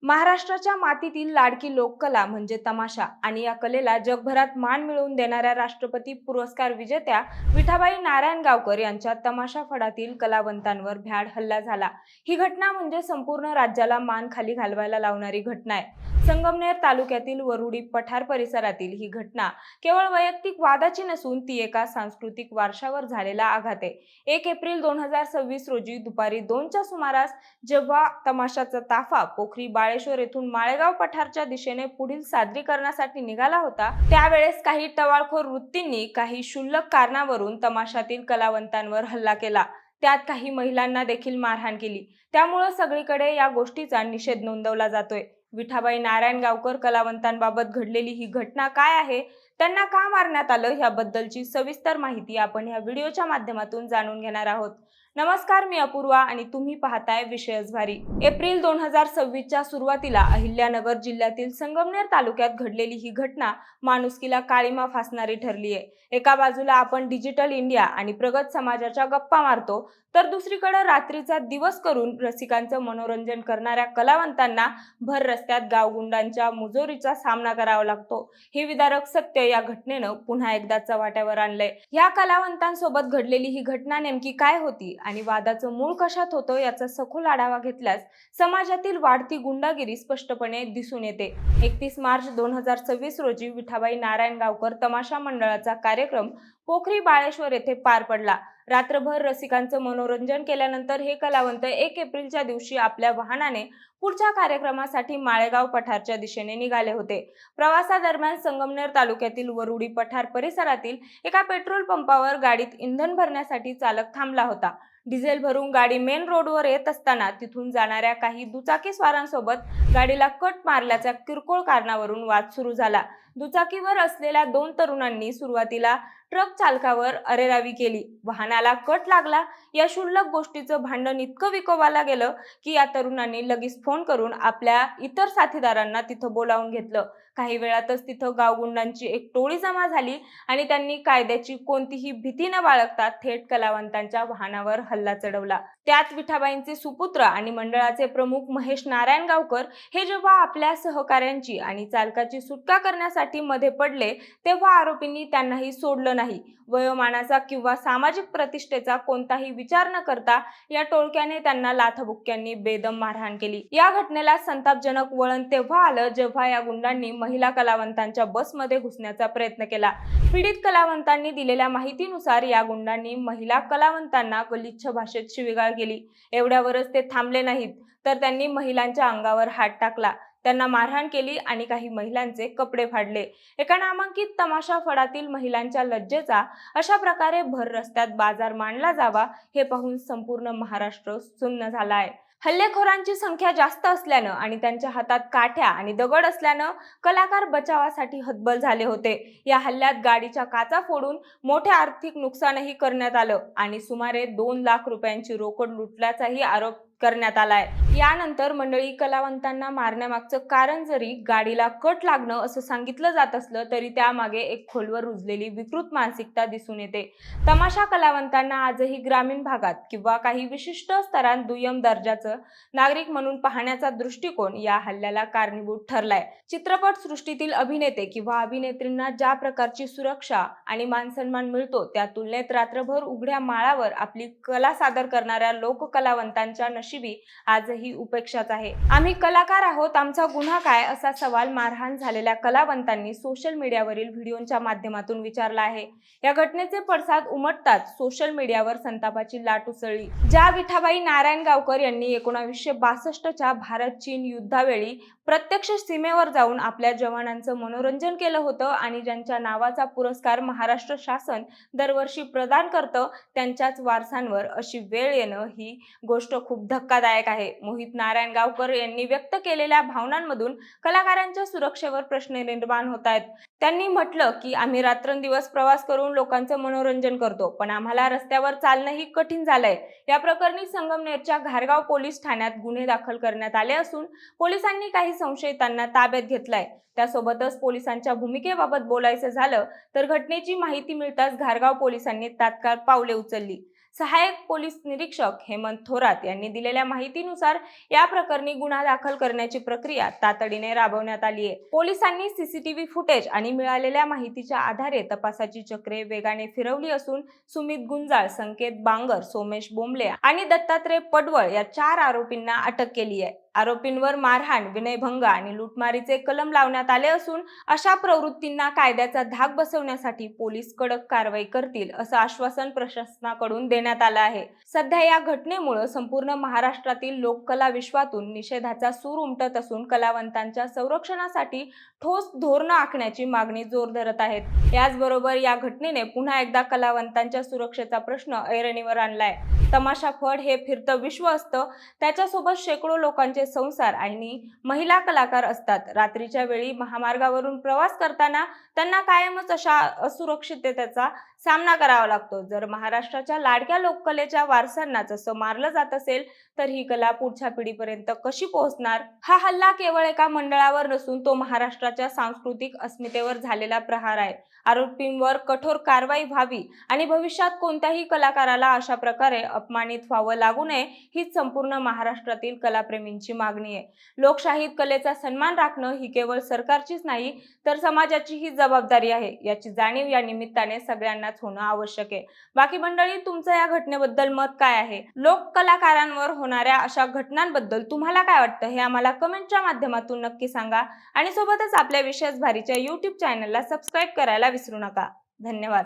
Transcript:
महाराष्ट्राच्या मातीतील लाडकी लोककला म्हणजे तमाशा आणि या कलेला जगभरात मान मिळवून देणाऱ्या राष्ट्रपती पुरस्कार विजेत्या विठाबाई नारायणगावकर यांच्या तमाशा फडातील कलावंतांवर भ्याड हल्ला झाला। ही घटना म्हणजे संपूर्ण राज्याला मान खाली घालवायला लावणारी घटना आहे। संगमनेर तालुक्यातील वरुडी पठार परिसरातील ही घटना केवळ वैयक्तिक वादाची नसून ती एका सांस्कृतिक वारशावर झालेला आघात आहे। 1 एप्रिल 2026 रोजी दुपारी 2च्या सुमारास जेव्हा तमाशाचा ताफा पोखरी बाळेश्वर येथून माळेगाव पठारच्या दिशेने पुढील सादरीकरणासाठी निघाला होता, त्यावेळेस काही टवाळखोर वृत्तींनी काही क्षुल्लक कारणावरून तमाशातील कलावंतांवर हल्ला केला। त्यात काही महिलांना देखील मारहाण केली। त्यामुळे सगळीकडे या गोष्टीचा निषेध नोंदवला जातोय। विठाबाई नारायणगावकर कलावंतांबाबत घडलेली ही घटना काय आहे, त्यांना का मारण्यात आलं, याबद्दलची सविस्तर माहिती आपण या व्हिडिओच्या माध्यमातून जाणून घेणार आहोत। नमस्कार, मी अपूर्वा आणि तुम्ही पाहताय विषयच भारी। एप्रिल 2026च्या सुरुवातीला अहिल्यानगर जिल्ह्यातील संगमनेर तालुक्यात घडलेली ही घटना माणुसकीला काळीमा फासणारी ठरली आहे। एका बाजूला आपण डिजिटल इंडिया आणि प्रगत समाजाच्या गप्पा मारतो, तर दुसरीकडे रात्रीचा दिवस करून रसिकांचं मनोरंजन करणाऱ्या कलावंतांना भर रस्त्यात गावगुंडांच्या मुजोरीचा सामना करावा लागतो। हे विदारक सत्य या घटनेनं पुन्हा एकदा चव्हाट्यावर आणलंय। या कलावंतांसोबत घडलेली ही घटना नेमकी काय होती आणि वादाचं मूळ कशात होतं, याचा सखोल आढावा घेतल्यास समाजातील वाढती गुंडागिरी स्पष्टपणे दिसून येते। 31 मार्च 2026 रोजी विठाबाई नारायणगावकर तमाशा मंडळाचा कार्यक्रम पोखरी बाळेश्वर येथे पार पडला। रात्रभर रसिकांचं मनोरंजन केल्यानंतर हे कलावंत 1 एप्रिलच्या दिवशी आपल्या वाहनाने पुढच्या कार्यक्रमासाठी माळेगाव पठारच्या दिशेने निघाले होते। प्रवासादरम्यान संगमनेर तालुक्यातील वरुडी पठार परिसरातील एका पेट्रोल पंपावर गाडीत इंधन भरण्यासाठी चालक थांबला होता। डिझेल भरून गाडी मेन रोडवर येत असताना तिथून जाणाऱ्या काही दुचाकी स्वारांसोबत गाडीला कट मारल्याच्या किरकोळ कारणावरून वाद सुरू झाला। दुचाकीवर असलेल्या 2 तरुणांनी सुरुवातीला ट्रक चालकावर अरेरावी केली। वाहनाला कट लागला। या क्षुल्लक गोष्टीचं भांडण इतकं विकोपाला गेलं की या तरुणांनी लगेच फोन करून आपल्या इतर साथीदारांना तिथं बोलावून घेतलं। काही वेळातच तिथं गावगुंडांची एक टोळी जमा झाली आणि त्यांनी कायद्याची कोणतीही भीती न बाळगता थेट कलावंतांच्या वाहनावर हल्ला चढवला। त्यात विठाबाईंचे सुपुत्र आणि मंडळाचे प्रमुख महेश नारायणगावकर हे जेव्हा आपल्या सहकाऱ्यांची आणि चालकाची सुटका करण्यासाठी मध्ये पडले, तेव्हा आरोपींनी त्यांनाही सोडलं नाही। वयोमानाचा किंवा सामाजिक प्रतिष्ठेचा कोणताही विचार न करता या टोळक्याने त्यांना लाथबुक्क्यांनी बेदम मारहाण केली। या घटनेला संतापजनक वळण तेव्हा आलं जेव्हा या गुंडांनी महिला कलावंतांच्या बसमध्ये घुसण्याचा प्रयत्न केला। पीडित कलावंतांनी दिलेल्या माहितीनुसार या गुंडांनी महिला कलावंतांना गलिच्छ भाषेत शिवीगाळ केली। एवढ्यावरच ते थांबले नाहीत, तर त्यांनी महिलांच्या अंगावर हात टाकला, त्यांना मारहाण केली आणि काही महिलांचे कपडे फाडले। एका नामांकित तमाशा फडातील महिलांच्या लज्जेचा अशा प्रकारे भर रस्त्यात बाजार मांडला जावा, हे पाहून संपूर्ण महाराष्ट्र सुन्न झाला आहे। हल्लेखोरांची संख्या जास्त असल्यानं आणि त्यांच्या हातात काठ्या आणि दगड असल्यानं कलाकार बचावासाठी हतबल झाले होते। या हल्ल्यात गाडीच्या काचा फोडून मोठे आर्थिक नुकसानही करण्यात आलं आणि सुमारे 2 लाख रुपयांची रोकड लुटल्याचाही आरोप करण्यात आलाय। यानंतर मंडळी कलावंतांना मारण्यामागचं कारण जरी गाडीला कट लागणं असं सांगितलं जात असलं, तरी त्यामागे एक खोलवर रुजलेली विकृत मानसिकता दिसून येते। तमाशा कलावंतांना आजही ग्रामीण भागात किंवा काही विशिष्ट स्तरांत दुय्यम दर्जाचं नागरिक म्हणून पाहण्याचा दृष्टिकोन या हल्ल्याला कारणीभूत ठरलाय। चित्रपट सृष्टीतील अभिनेते किंवा अभिनेत्रींना ज्या प्रकारची सुरक्षा आणि मानसन्मान मिळतो, त्या तुलनेत रात्रभर उघड्या माळावर आपली कला सादर करणाऱ्या लोककलावंतांच्या नशिबी आजही उपेक्षाच आहे। आम्ही कलाकार आहोत, आमचा गुन्हा काय, असा सवाल मारहाण झालेल्या कलावंतांनी सोशल मीडियावरील व्हिडिओच्या माध्यमातून विचारला आहे। या घटनेचे पडसाद उमटताच सोशल मीडियावर संतापाची लाट उसळली। ज्या विठाबाई नारायणगावकर यांनी 1962च्या भारत-चीन युद्धावेळी प्रत्यक्ष सीमेवर जाऊन आपल्या जवानांचं मनोरंजन केलं होतं आणि ज्यांच्या नावाचा पुरस्कार महाराष्ट्र शासन दरवर्षी प्रदान करतं, त्यांच्याच वारसांवर अशी वेळ येणं ही गोष्ट खूप धक्कादायक आहे। मोहित नारायणगावकर यांनी व्यक्त केलेल्या भावनांमधून कलाकारांच्या सुरक्षेवर प्रश्न निर्माण होत आहेत। त्यांनी म्हटलं की आम्ही रात्रंदिवस प्रवास करून लोकांचं मनोरंजन करतो, पण आम्हाला रस्त्यावर चालणंही कठीण झालंय। या प्रकरणी संगमनेरच्या घारगाव पोलीस ठाण्यात गुन्हे दाखल करण्यात आले असून पोलिसांनी काही संशयितांना ताब्यात घेतलाय। त्यासोबतच पोलिसांच्या भूमिकेबाबत बोलायचं झालं तर घटनेची माहिती मिळताच घारगाव पोलिसांनी तात्काळ पावले उचलली। सहाय्यक पोलीस निरीक्षक हेमंत थोरात यांनी दिलेल्या माहितीनुसार या प्रकरणी गुन्हा दाखल करण्याची प्रक्रिया तातडीने राबवण्यात आली आहे. पोलिसांनी सीसीटीव्ही फुटेज आणि मिळालेल्या माहितीच्या आधारे तपासाची चक्रे वेगाने फिरवली असून सुमित गुंजाळ, संकेत बांगर, सोमेश बोंबले आणि दत्तात्रय पडवळ या 4 आरोपींना अटक केली आहे. आरोपींवर मारहाण, विनयभंग आणि लूटमारीचे कलम लावण्यात आले असून अशा प्रवृत्तींना कायद्याचा धाक बसवण्यासाठी पोलीस कडक कारवाई करतील असं आश्वासन प्रशासनाकडून देण्यात आलं आहे. सध्या या घटनेमुळे संपूर्ण महाराष्ट्रातील लोककला विश्वातून निषेधाचा सूर उमटत असून कलावंतांच्या संरक्षणासाठी ठोस धोरणं आखण्याची मागणी जोर धरत आहेत. याचबरोबर या घटनेने पुन्हा एकदा कलावंतांच्या सुरक्षेचा प्रश्न ऐरणीवर आणलाय. तमाशा फड हे फिरतं विश्व असतं, त्याच्यासोबत शेकडो लोकांचे संसार आणि महिला कलाकार असतात. रात्रीच्या वेळी महामार्गावरून प्रवास करताना त्यांना कायमच अशा असुरक्षिततेचा सामना करावा लागतो. जर महाराष्ट्राच्या लाडक्या लोककलेच्या वारसांनाच असं मारलं जात असेल तर ही कला पुढच्या पिढीपर्यंत कशी पोहोचणार? हा हल्ला केवळ एका मंडळावर नसून तो महाराष्ट्राच्या सांस्कृतिक अस्मितेवर झालेला प्रहार आहे. आरोपींवर कठोर कारवाई व्हावी आणि भविष्यात कोणत्याही कलाकाराला अशा प्रकारे अपमानित व्हावं लागू नये हीच संपूर्ण महाराष्ट्रातील कलाप्रेमींची मागणी आहे. लोकशाहीत कलेचा सन्मान राखणं ही केवळ सरकारचीच नाही तर समाजाची ही जबाबदारी आहे. याची जाणीव या निमित्ताने सगळ्यांनाच होणं आवश्यक आहे. बाकी मंडळी, तुमचं या घटनेबद्दल मत काय आहे? लोक कलाकारांवर होणाऱ्या अशा घटनांबद्दल तुम्हाला काय वाटतं हे आम्हाला कमेंटच्या माध्यमातून नक्की सांगा आणि सोबतच आपल्या विशेष भारीच्या YouTube चॅनलला सबस्क्राईब करायला विसरू नका. धन्यवाद.